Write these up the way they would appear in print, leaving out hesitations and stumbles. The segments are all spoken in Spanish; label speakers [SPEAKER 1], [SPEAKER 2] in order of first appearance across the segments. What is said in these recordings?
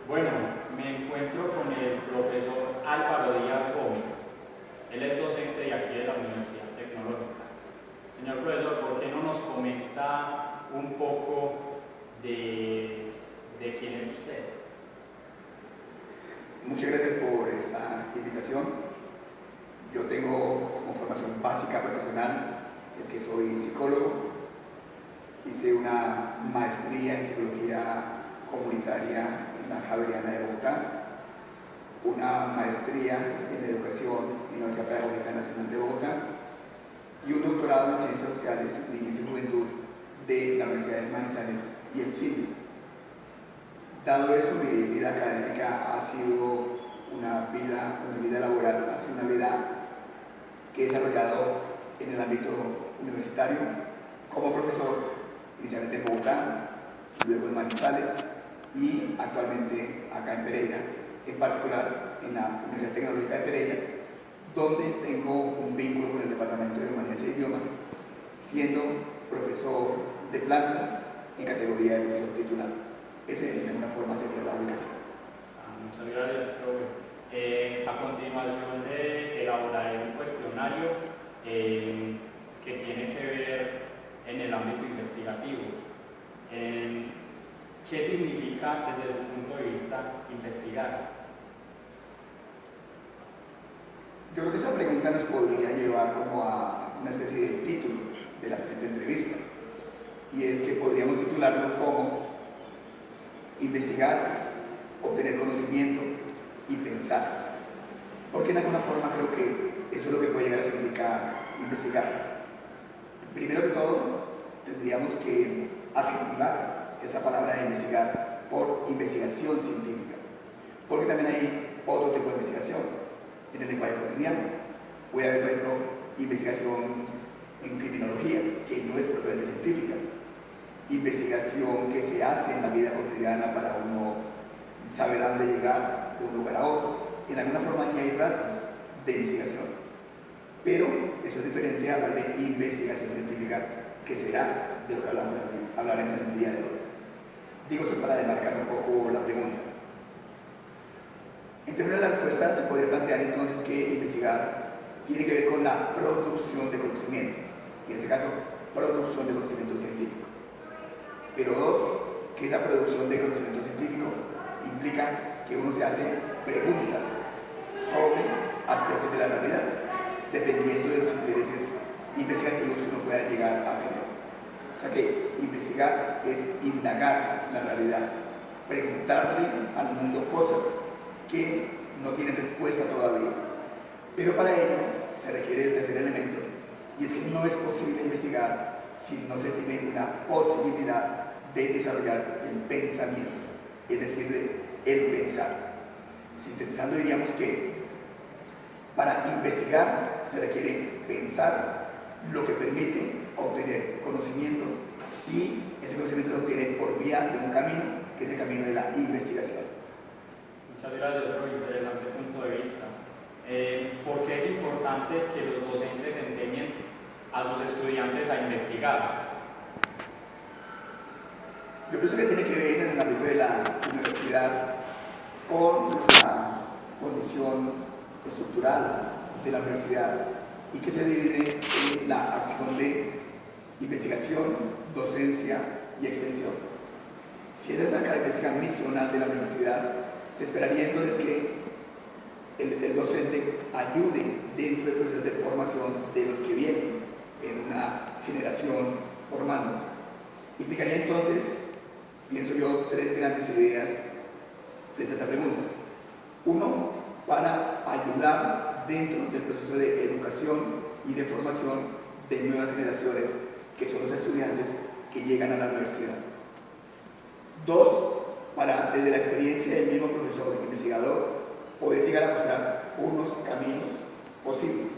[SPEAKER 1] Bueno, me encuentro con el profesor Álvaro Díaz Gómez. Él es docente de aquí de la Universidad Tecnológica. Señor profesor, ¿por qué no nos comenta un poco de quién es usted?
[SPEAKER 2] Muchas gracias por esta invitación. Yo tengo como formación básica profesional el que soy psicólogo. Hice una maestría en psicología comunitaria en la Javeriana de Bogotá, una maestría en educación en la Universidad Pedagógica Nacional de Bogotá y un doctorado en ciencias sociales, niñez y juventud de la Universidad de Manizales y el CIDE. Dado eso, mi vida académica ha sido una vida laboral, ha sido una vida que he desarrollado en el ámbito universitario como profesor, inicialmente en Bogotá, luego en Manizales y actualmente acá en Pereira, en particular en la Universidad Tecnológica de Pereira, donde tengo un vínculo con el Departamento de Humanidades e Idiomas, siendo profesor de planta en categoría de profesor titular. Esa de alguna forma sería la ubicación.
[SPEAKER 1] Muchas gracias, profe. A continuación le elaboraré un cuestionario que tiene que ver en el ámbito investigativo. ¿Qué significa desde su punto de vista investigar?
[SPEAKER 2] Yo creo que esa pregunta nos podría llevar como a una especie de título de la presente entrevista, y es que podríamos titularlo como investigar, obtener conocimiento y pensar, porque en alguna forma creo que eso es lo que puede llegar a significar investigar. Primero que todo, tendríamos que adjetivar esa palabra de investigar por investigación científica, porque también hay otro tipo de investigación en el lenguaje cotidiano. Puede haber, por ejemplo, investigación en criminología, que no es propiamente científica, investigación que se hace en la vida cotidiana para uno saber a dónde llegar de un lugar a otro. En alguna forma aquí hay rasgos de investigación, pero eso es diferente a hablar de investigación científica, que será de lo que hablaremos en el día de hoy. Digo eso para demarcar un poco la pregunta. En términos de la respuesta, se podría plantear entonces que investigar tiene que ver con la producción de conocimiento, y en este caso, producción de conocimiento científico. Pero dos, que esa producción de conocimiento científico implica que uno se hace preguntas sobre aspectos de la realidad, dependiendo de los intereses investigativos que uno pueda llegar a tener. O sea que investigar es indagar la realidad, preguntarle al mundo cosas que no tienen respuesta todavía. Pero para ello se requiere el tercer elemento, y es que no es posible investigar si no se tiene una posibilidad de desarrollar el pensamiento, es decir, el pensar. Sintetizando, diríamos que para investigar se requiere pensar, lo que permite obtener conocimiento, y ese conocimiento se obtiene por vía de un camino, que es el camino de la investigación.
[SPEAKER 1] Muchas gracias por el interesante punto de vista. ¿Por qué es importante que los docentes enseñen a sus estudiantes a investigar?
[SPEAKER 2] Yo pienso que tiene que ver en el ámbito de la universidad con la condición estructural de la universidad, y que se divide en la acción de investigación, docencia y extensión. Si esa es la característica misional de la universidad, se esperaría entonces que el docente ayude dentro del proceso de formación de los que vienen en una generación formándose. Implicaría entonces, pienso yo, tres grandes ideas frente a esa pregunta. Uno, para ayudar dentro del proceso de educación y de formación de nuevas generaciones, que son los estudiantes que llegan a la universidad. Dos, para, desde la experiencia del mismo profesor investigador, poder llegar a mostrar unos caminos posibles,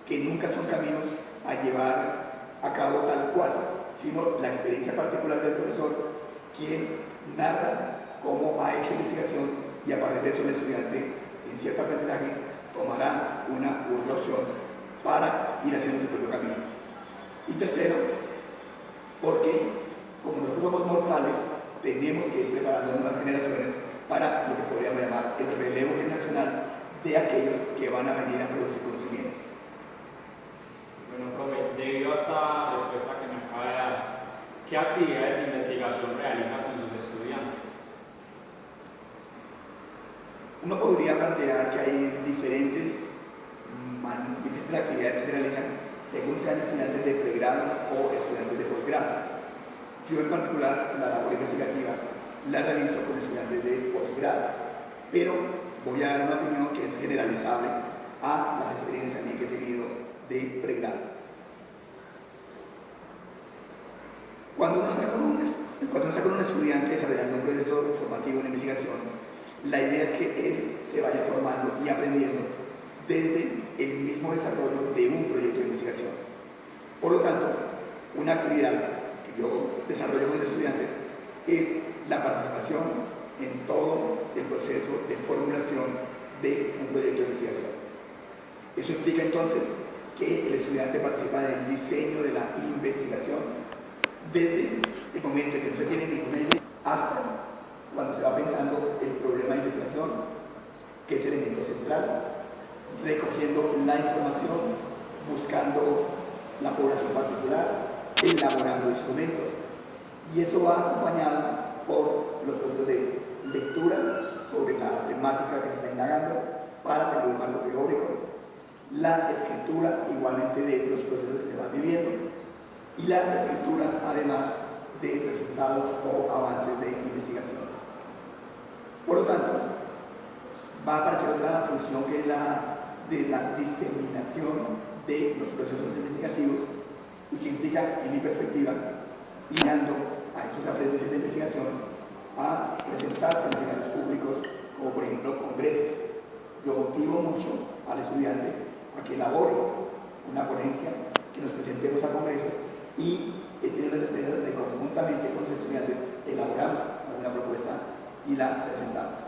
[SPEAKER 2] que nunca son caminos a llevar a cabo tal cual, sino la experiencia particular del profesor, quien narra cómo ha hecho investigación, y a partir de eso el estudiante, en cierto aprendizaje, tomará una u otra opción para ir haciendo su propio camino. Y tercero, porque como nosotros somos mortales, tenemos que ir preparando nuevas generaciones para lo de aquellos que van a venir a producir conocimiento.
[SPEAKER 1] Bueno, profe, debido a esta respuesta que me acaba de dar, ¿qué actividades de investigación realiza con sus estudiantes?
[SPEAKER 2] Uno podría plantear que hay diferentes actividades que se realizan según sean estudiantes de pregrado o estudiantes de posgrado. Yo en particular la labor investigativa la realizo con estudiantes de posgrado, pero voy a dar una opinión que es generalizable a las experiencias también que he tenido de pregrado. Cuando uno está con un estudiante desarrollando un proceso formativo en investigación, la idea es que él se vaya formando y aprendiendo desde el mismo desarrollo de un proyecto de investigación. Por lo tanto, una actividad que yo desarrollo con los estudiantes es la participación en todo el proceso de formulación de un proyecto de investigación. Eso implica entonces que el estudiante participa en el diseño de la investigación desde el momento en que no se tiene ninguna idea hasta cuando se va pensando el problema de investigación, que es el elemento central, recogiendo la información, buscando la población particular, elaborando instrumentos. Y eso va acompañado por los procesos de lectura sobre la temática que se está indagando para tener un marco teórico, la escritura igualmente de los procesos que se van viviendo y la escritura además de resultados o avances de investigación. Por lo tanto, va a aparecer otra función que es la de la diseminación de los procesos investigativos y que implica, en mi perspectiva, guiando a esos aprendices de investigación a presentarse en escenarios públicos, como por ejemplo congresos. Yo motivo mucho al estudiante a que elabore una ponencia, que nos presentemos a congresos y tener las experiencias donde conjuntamente con los estudiantes elaboramos alguna propuesta y la presentamos.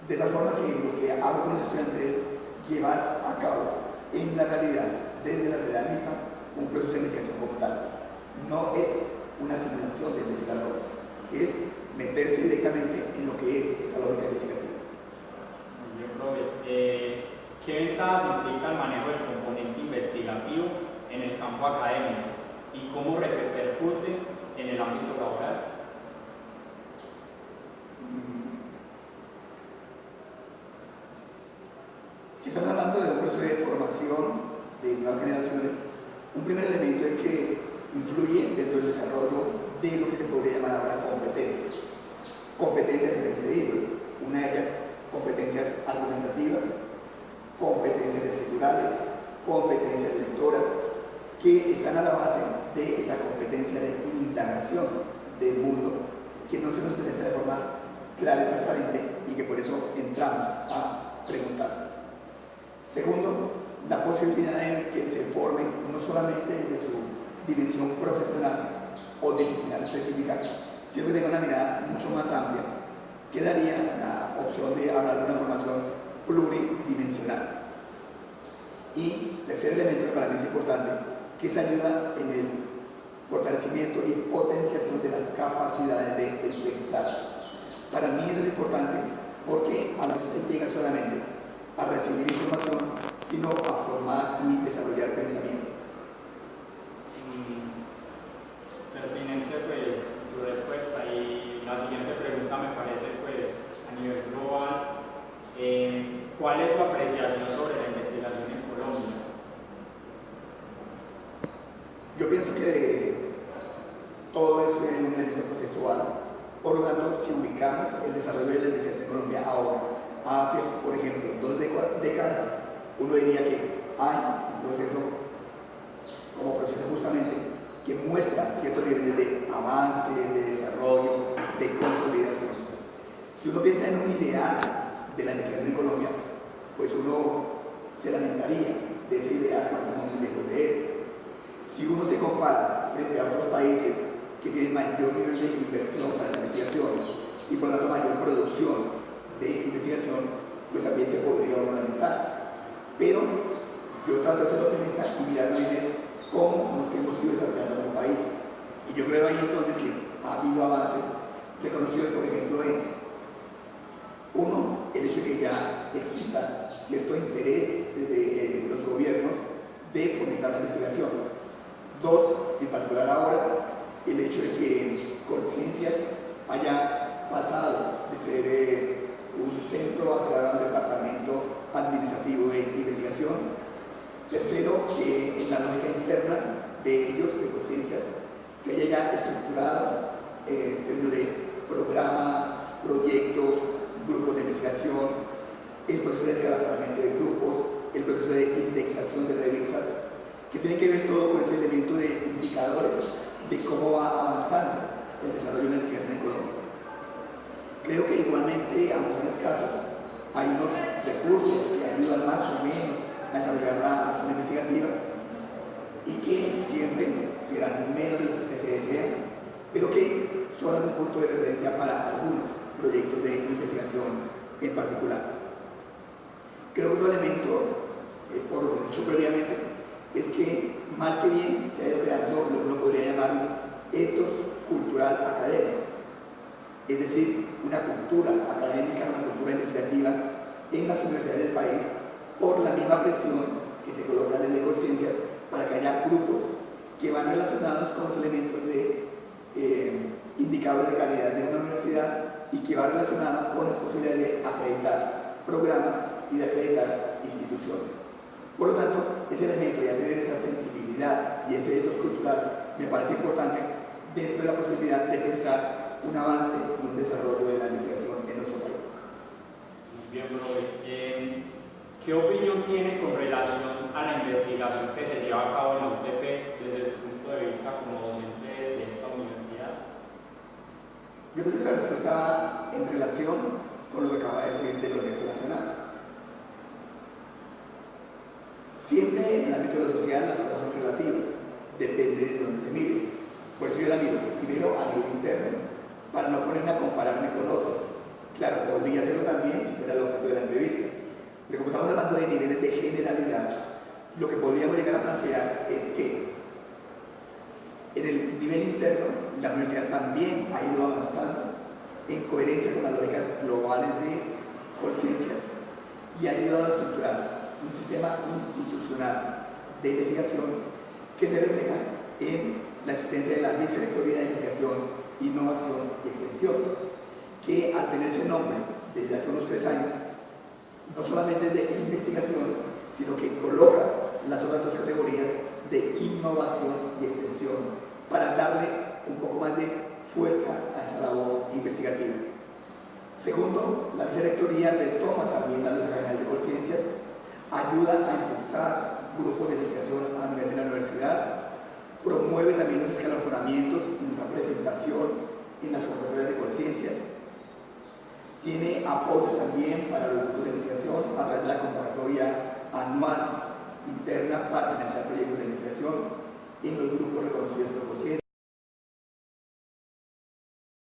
[SPEAKER 2] De tal forma que lo que hago con los estudiantes es llevar a cabo en la realidad, desde la realidad misma, un proceso de investigación como tal. No es una simulación de investigador, es meterse directamente en lo que es esa lógica investigativa.
[SPEAKER 1] Muy bien, profe. ¿Qué ventajas implica el manejo del componente investigativo en el campo académico y cómo repercute en el ámbito laboral?
[SPEAKER 2] Si estamos hablando de un proceso de formación de nuevas generaciones, un primer elemento es que influye dentro del desarrollo de lo que se podría llamar ahora competencias. Competencias de diferente. Una de ellas, competencias argumentativas, competencias escriturales, competencias lectoras, que están a la base de esa competencia de indagación del mundo, que no se nos presenta de forma clara y transparente y que por eso entramos a preguntar. Segundo, la posibilidad de que se formen no solamente de su dimensión profesional o disciplinar específica, sino que tenga una mirada mucho más amplia, que daría la opción de hablar de una formación pluridimensional. Y tercer elemento que para mí es importante, que es ayuda en el fortalecimiento y potenciación de las capacidades de pensar. Para mí eso es importante porque a no se llega solamente a recibir información, sino a formar y desarrollar pensamiento.
[SPEAKER 1] Pertinente pues su respuesta, y la siguiente pregunta me parece pues a nivel global, ¿cuál es su apreciación sobre la investigación en Colombia?
[SPEAKER 2] Yo pienso que todo es un elemento procesual. Por lo tanto, si ubicamos el desarrollo de la investigación en Colombia ahora, hace, por ejemplo, 2 décadas, uno diría que hay un proceso, como proceso justamente, que muestra ciertos niveles de avance, de desarrollo, de consolidación. Si uno piensa en un ideal de la investigación en Colombia, pues uno se lamentaría de ese ideal, no estamos muy lejos de él. Si uno se compara frente a otros países que tienen mayor nivel de inversión para la investigación y por lo tanto mayor producción de investigación, pues también se podría uno lamentar. Pero yo trato de ser optimista y mirar bien cómo nos hemos ido desarrollando como país. Y yo creo ahí entonces que ha habido avances reconocidos, por ejemplo, en Uno, el hecho de que ya exista cierto interés de los gobiernos de fomentar la investigación. Dos, en particular ahora, el hecho de que Colciencias haya pasado de ser un centro a ser un departamento administrativo de investigación. Tercero, que en la lógica interna de ellos, de Colciencias, se haya ya estructurado en términos de programas, proyectos, grupos de investigación, el proceso de desarrollo de grupos, el proceso de indexación de revistas, que tiene que ver todo con ese elemento de indicadores de cómo va avanzando el desarrollo de la investigación en Colombia. Creo que igualmente, ambos en los casos, hay unos recursos que ayudan más o menos a desarrollar la acción investigativa y que siempre serán menos de los que se desean, pero que son un punto de referencia para algunos proyectos de investigación en particular. Creo que otro elemento, por lo dicho previamente, es que mal que bien se ha ido creando lo que uno podría llamar un ethos cultural académico, es decir, una cultura académica, una cultura investigativa en las universidades del país, por la misma presión que se coloca desde Colciencias para que haya grupos que van relacionados con los elementos de indicadores de calidad de una universidad y que van relacionados con las posibilidades de acreditar programas y de acreditar instituciones. Por lo tanto, ese elemento de tener esa sensibilidad y ese ethos cultural me parece importante dentro de la posibilidad de pensar un avance y un desarrollo de la investigación en nuestro país.
[SPEAKER 1] Bien, profe. ¿Qué opinión tiene con relación a la investigación que se lleva a cabo en la UTP desde su punto de vista como docente de esta universidad?
[SPEAKER 2] Yo creo que la respuesta va en relación con lo que acaba de decir de la Universidad Nacional. Siempre en el ámbito de la sociedad las cosas son relativas, depende de dónde se mire. Por eso yo la miro primero a nivel interno, para no ponerme a compararme con otros. Claro, podría hacerlo también si fuera el objeto de la entrevista. Pero como estamos hablando de niveles de generalidad, lo que podríamos llegar a plantear es que en el nivel interno la universidad también ha ido avanzando en coherencia con las lógicas globales de Colciencias y ha ayudado a estructurar un sistema institucional de investigación que se refleja en la existencia de la Vicerrectoría de Investigación, Innovación y Extensión, que al tener ese nombre desde hace unos 3 años, no solamente es de investigación, sino que coloca las otras 2 categorías de innovación y extensión para darle un poco más de fuerza a esa labor investigativa. Segundo, la Vicerrectoría retoma también la Lógica General de Colciencias, ayuda a impulsar grupos de investigación a nivel de la universidad, promueve también los escalonamientos y nuestra presentación en las convocatorias de Colciencias, tiene apoyos también para los grupos de investigación a través de la convocatoria anual interna para financiar proyectos de investigación en los grupos reconocidos por Colciencias.